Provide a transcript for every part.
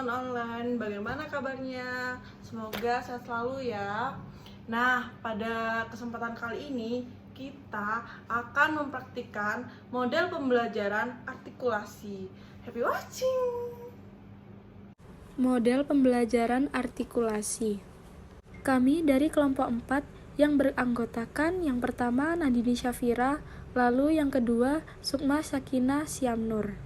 teman-teman online, bagaimana kabarnya? Semoga sehat selalu ya. Nah, pada kesempatan kali ini kita akan mempraktikkan model pembelajaran artikulasi. Happy watching! Model pembelajaran artikulasi. Kami dari kelompok 4 yang beranggotakan yang pertama Nandini Syafira, lalu yang kedua Sukma Sakinah Syamnur.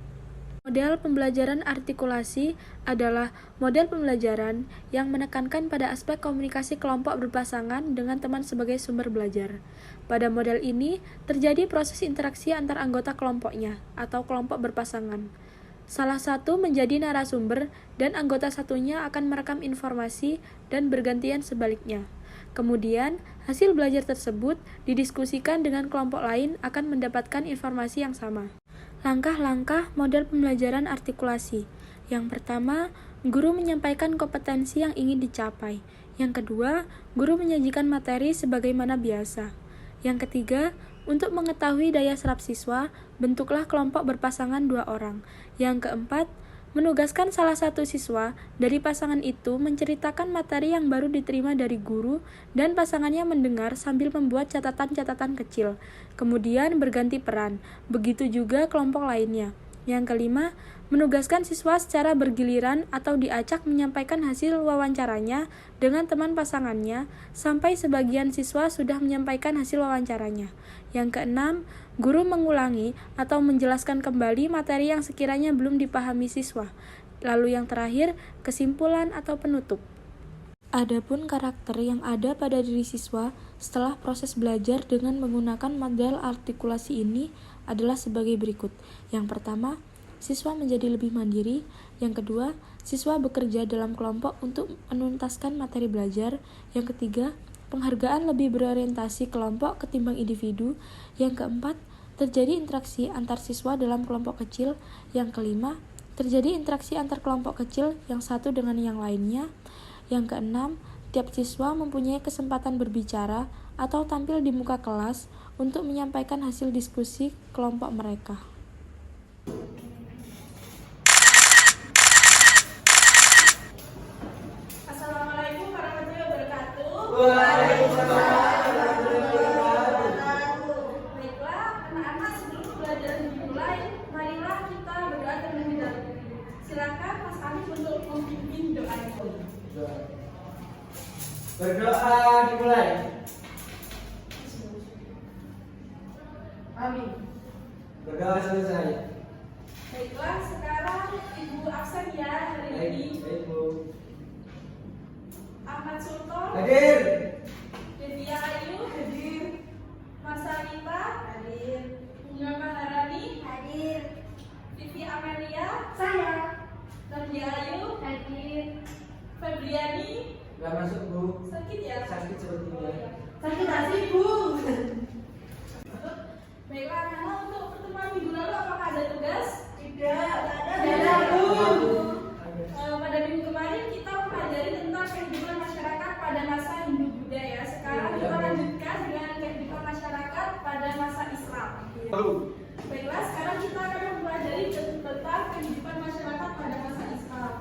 Model pembelajaran artikulasi adalah model pembelajaran yang menekankan pada aspek komunikasi kelompok berpasangan dengan teman sebagai sumber belajar. Pada model ini, terjadi proses interaksi antar anggota kelompoknya atau kelompok berpasangan. Salah satu menjadi narasumber dan anggota satunya akan merekam informasi dan bergantian sebaliknya. Kemudian, hasil belajar tersebut didiskusikan dengan kelompok lain akan mendapatkan informasi yang sama. Langkah-langkah model pembelajaran artikulasi. Yang pertama, guru menyampaikan kompetensi yang ingin dicapai. Yang kedua, guru menyajikan materi sebagaimana biasa. Yang ketiga, untuk mengetahui daya serap siswa, bentuklah kelompok berpasangan 2 orang. Yang keempat, menugaskan salah satu siswa dari pasangan itu menceritakan materi yang baru diterima dari guru dan pasangannya mendengar sambil membuat catatan-catatan kecil. Kemudian berganti peran. Begitu juga kelompok lainnya. Yang kelima, menugaskan siswa secara bergiliran atau diacak menyampaikan hasil wawancaranya dengan teman pasangannya sampai sebagian siswa sudah menyampaikan hasil wawancaranya. Yang keenam, guru mengulangi atau menjelaskan kembali materi yang sekiranya belum dipahami siswa. Lalu yang terakhir, kesimpulan atau penutup. Adapun karakter yang ada pada diri siswa setelah proses belajar dengan menggunakan model artikulasi ini adalah sebagai berikut. Yang pertama, siswa menjadi lebih mandiri. Yang kedua, siswa bekerja dalam kelompok untuk menuntaskan materi belajar. Yang ketiga, penghargaan lebih berorientasi kelompok ketimbang individu. Yang keempat, terjadi interaksi antar siswa dalam kelompok kecil. Yang kelima, terjadi interaksi antar kelompok kecil yang satu dengan yang lainnya. Yang keenam, tiap siswa mempunyai kesempatan berbicara atau tampil di muka kelas untuk menyampaikan hasil diskusi kelompok mereka. Assalamualaikum warahmatullahi wabarakatuh. Waalaikumsalam warahmatullahi wabarakatuh. Baiklah, anak-anak, sebelum pembelajaran dimulai, marilah kita berdoa terlebih dahulu. Silakan Mas Amin untuk memimpin doanya. Berdoa dimulai. Amin. Berdoa selesai. Baiklah, sekarang Ibu absen ya hari ini. Baik, Bu. Ahmad Sultan Hadir. Devia Ayu hadir. Mas Anita hadir. Bunga Maharani hadir. Vivi Amelia saya. Nadia Ayu hadir. Febriani Gak masuk, Bu. sakit ya? Sakit sepertinya. Sakit hati, Bu. Baiklah, anak-anak, untuk pertemuan minggu lalu apakah ada tugas? Tidak ada, Bu. Pada minggu kemarin kita mempelajari tentang kehidupan masyarakat pada masa Hindu-Buddha ya. Sekarang kita lanjutkan dengan kehidupan masyarakat pada masa Islam. Baiklah, sekarang kita akan mempelajari tentang kehidupan masyarakat pada masa Islam.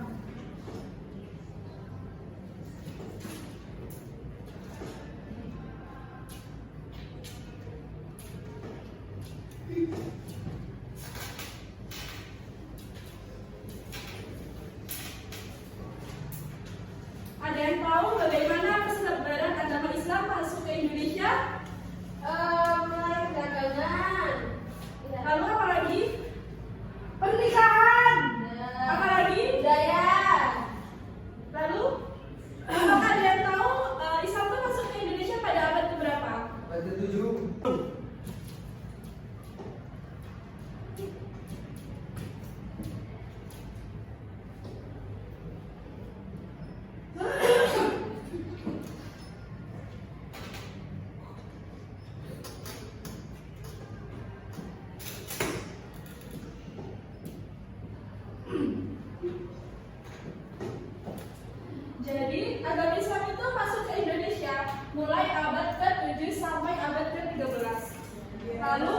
Ada yang tahu bagaimana persebaran agama Islam masuk ke Indonesia? Mulai perdagangan. Lalu apa lagi? Pernikahan. Apa lagi? Budaya. Lalu, apakah ada yang tahu Islam itu masuk ke Indonesia pada abad keberapa? Abad ke-7. Jadi, agama Islam itu masuk ke Indonesia mulai abad ke-7 sampai abad ke-13. Lalu,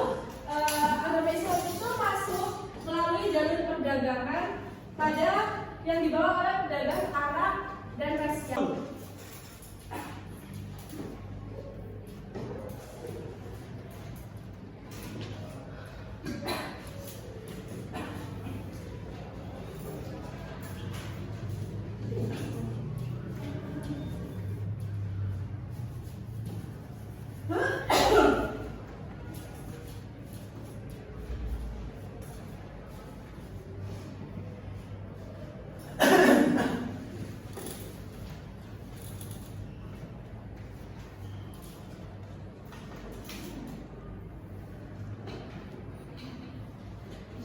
agama Islam itu masuk melalui jalur perdagangan pada yang dibawa oleh pedagang Arab dan Persia.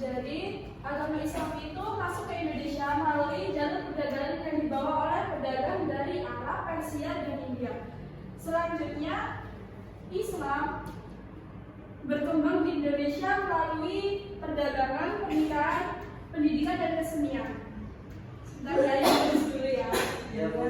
Jadi, agama Islam itu masuk ke Indonesia melalui jalur perdagangan yang dibawa oleh pedagang dari Arab, Persia, dan India. Selanjutnya, Islam berkembang di Indonesia melalui perdagangan, pernikahan, pendidikan, dan kesenian. Sebentar saya tulis dulu ya. Ya, Bu.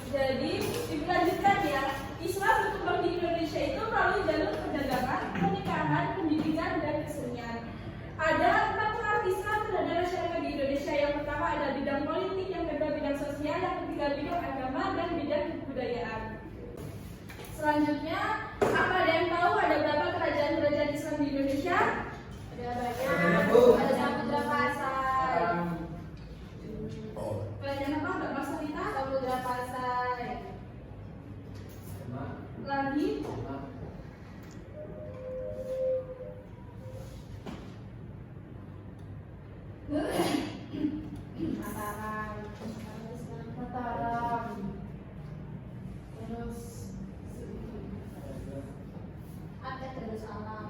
Jadi, dilanjutkan ya. Islam berkembang di Indonesia itu melalui jalur perdagangan, pernikahan, pendidikan, dan kesenian. Ada 4 pilar Islam terhadap masyarakat di Indonesia. Yang pertama ada bidang politik, yang kedua bidang sosial, yang ketiga bidang agama, dan bidang kebudayaan. Selanjutnya, apa ada yang tahu ada berapa kerajaan-kerajaan Islam di Indonesia? Ada banyak. Bu. Ada Samudra Pasai. Kerajaan apa? Mbak Mas Rita? Samudra Pasai. Lagi? Mataram. Terus Aceh Darussalam.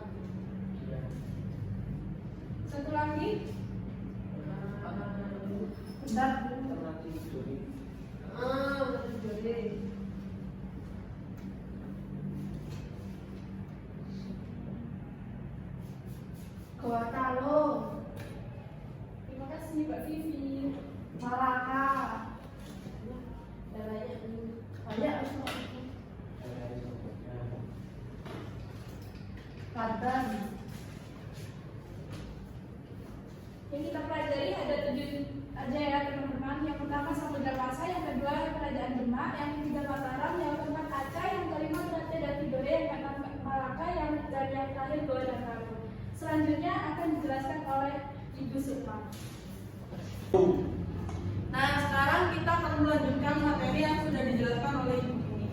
Satu lagi? Bentar. Gorontalo. Terima kasih Mbak Vivi. Malaka. Dan banyak Banten. Yang kita pelajari ada 7 aja ya teman-teman. Yang pertama Samudra Pasai, yang kedua Kerajaan Demak, yang ketiga Mataram, yang keempat Aceh, yang kelima Ternate dan Tidore, yang keenam Malaka, yang terakhir Gorontalo. Selanjutnya akan dijelaskan oleh Ibu Sukma. Nah, sekarang kita akan melanjutkan materi yang sudah dijelaskan oleh Ibu ini.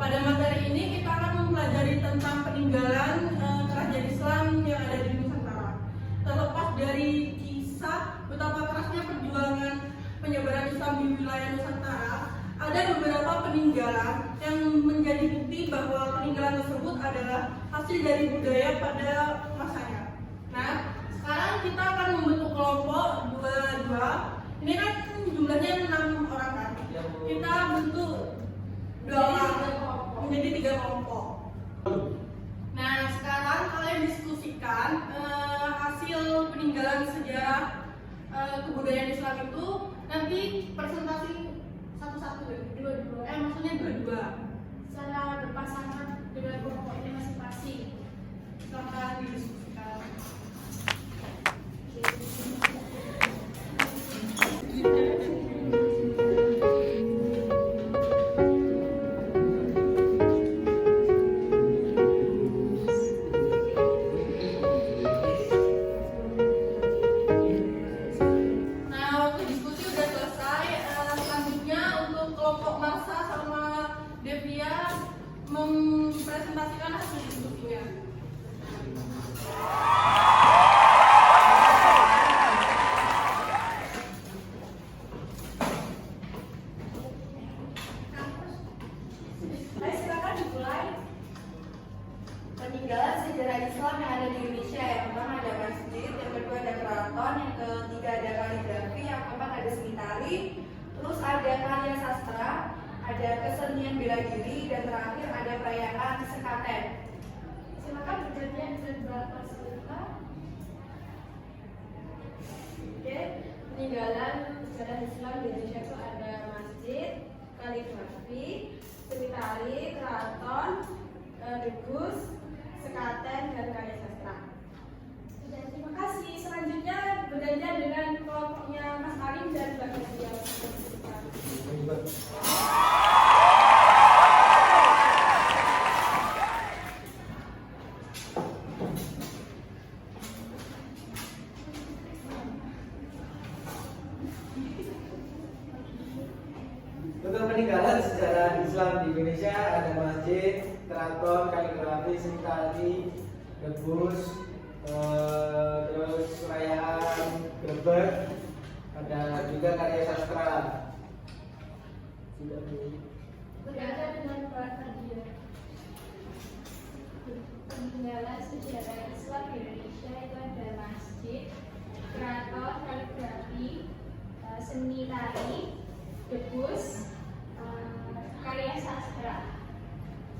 Pada materi ini kita akan mempelajari tentang peninggalan kerajaan Islam yang ada di Nusantara. Terlepas dari kisah betapa kerasnya perjuangan penyebaran Islam di wilayah Nusantara, ada beberapa peninggalan yang menjadi bukti bahwa peninggalan tersebut adalah hasil dari budaya pada masanya. Nah, sekarang kita akan membentuk kelompok dua. Ini kan jumlahnya 6 orang kan. Kita bentuk 2 orang menjadi 3 kelompok. Nah, sekarang kalian diskusikan hasil peninggalan sejarah kebudayaan Islam itu. Nanti presentasi satu-satu ya. Maksudnya dua-dua. Secara berpasangan dengan kelompok ini masing-masing. Silahkan didiskusikan. Nah, waktu diskusi udah selesai. Selanjutnya untuk kelompok Marsa sama Devia mempresentasikan hasil diskusinya. Baik, silakan dimulai. Peninggalan sejarah Islam yang ada di Indonesia. Yang pertama ada masjid, yang kedua ada keraton, yang ketiga ada kaligrafi, yang keempat ada seni tari, terus ada karya sastra, ada kesenian bela diri, dan terakhir ada perayaan dan sekaten. Silakan berjanjian dengan berapa peserta. Oke, peninggalan sejarah Islam di Indonesia itu ada masjid, kaligrafi, seni tari, keraton, debus, sekaten, dan karya sastra. Sudah, terima kasih. Selanjutnya bergantian dengan kelompoknya Mas Alim dan Mbak Nadia. Untuk peninggalan sejarah Islam di Indonesia ada masjid, keraton, kaligrafi, seni tari, debus, terus perayaan grebek, ada juga karya sastra. Sudah Bu. Bergantian dengan Mbak Nadia. Peninggalan sejarah Islam di Indonesia itu ada masjid, keraton, kaligrafi, seni tari, debus, karya sastra.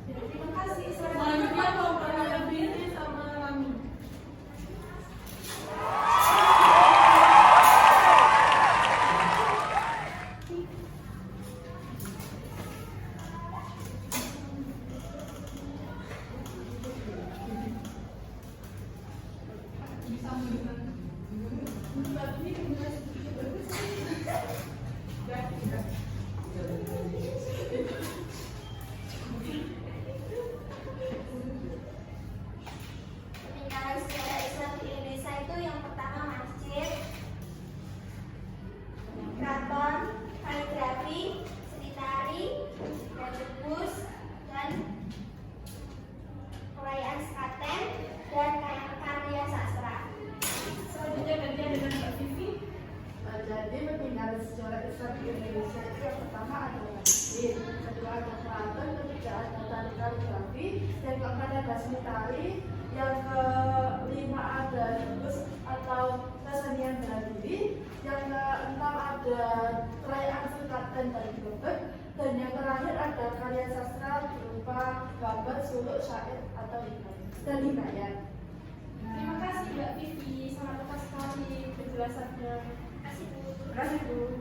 Terima kasih. Selanjutnya kelompoknya Billy sama Rami. Peninggalan sejarah Islam di Indonesia itu yang pertama masjid, keraton, kaligrafi, seni tari, dan debus, dan perayaan sekaten, dan karya sastra. Selanjutnya gantian dengan Mbak Vivi. Jadi peninggalan sejarah Islam di Indonesia itu yang pertama adalah masjid, kedua ada keraton, ketiga ada tari kaligrafi, yang keempat ada seni tari, yang kelima ada debus atau kesenian bela diri, yang keenam ada perayaan sekaten dan grebek, dan yang terakhir ada karya sastra berupa gambar, suluk, syair atau hikayat. Terima kasih Mbak Vivi, sangat tepat sekali penjelasannya. Terima kasih Bu.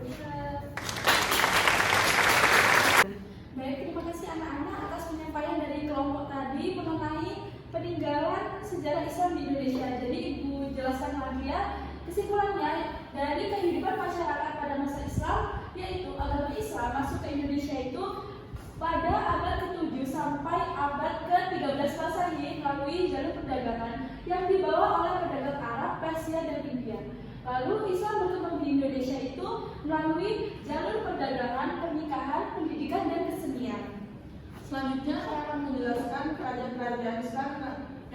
Baik, terima kasih anak-anak atas penyampaian dari kelompok tadi mengenai peninggalan sejarah Islam di Indonesia. Jadi Ibu jelaskan lagi ya, kesimpulannya dari kehidupan masyarakat pada masa Islam, yaitu agama Islam masuk ke Indonesia itu pada abad ke-7 sampai abad ke-13 Masehi melalui jalur perdagangan yang dibawa oleh pedagang Arab, Persia, dan India. Lalu Islam berkembang di Indonesia itu melalui jalur perdagangan, pernikahan, pendidikan, dan kesenian. Selanjutnya saya akan menjelaskan kerajaan-kerajaan Islam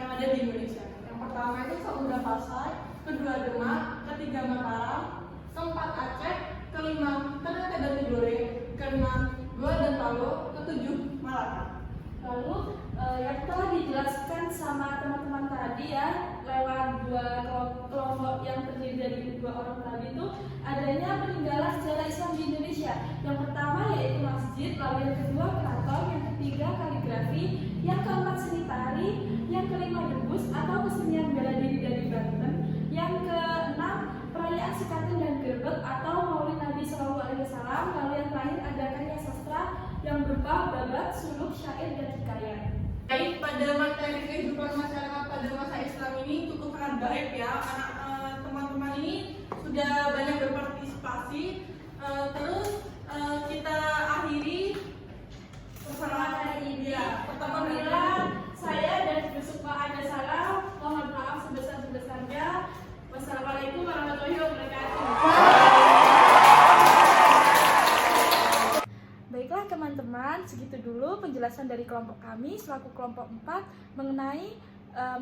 yang ada di Indonesia. Yang pertama itu Samudra Pasai, kedua Demak, ketiga Mataram, keempat Aceh, kelima Ternate dan Tidore, keenam Goa dan Palu, ketujuh Malaka. Lalu yang telah dijelaskan sama teman-teman tadi ya lewat dua kelompok yang terdiri dari dua orang tadi itu adanya peninggalan sejarah Islam di Indonesia. Yang pertama yaitu masjid, lalu yang kedua keraton, yang ketiga kaligrafi, yang keempat seni tari, yang kelima debus atau kesenian bela diri dari Banten, yang keenam perayaan sekaten dan grebek atau Maulid Nabi SAW, lalu yang terakhir ada karya sastra yang berupa babat, suluk, syair, dan hikayat. Baik, pada materi kehidupan masyarakat pada masa Islam ini cukup sangat baik ya. Teman-teman ini sudah banyak berpartisipasi. Terus kita akhiri persamaan hari ini. Apabila saya dan Ibu Sukma ada salah, mohon maaf sebesar-besarnya. Wassalamualaikum warahmatullahi wabarakatuh. Baiklah teman-teman, segitu dulu penjelasan dari kelompok kami selaku kelompok 4 mengenai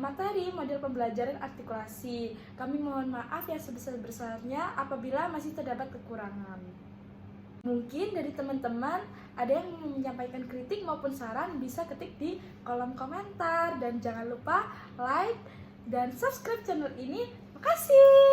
materi model pembelajaran artikulasi. Kami mohon maaf yang sebesar-besarnya apabila masih terdapat kekurangan. Mungkin dari teman-teman ada yang menyampaikan kritik maupun saran bisa ketik di kolom komentar. Dan jangan lupa like dan subscribe channel ini. Makasih.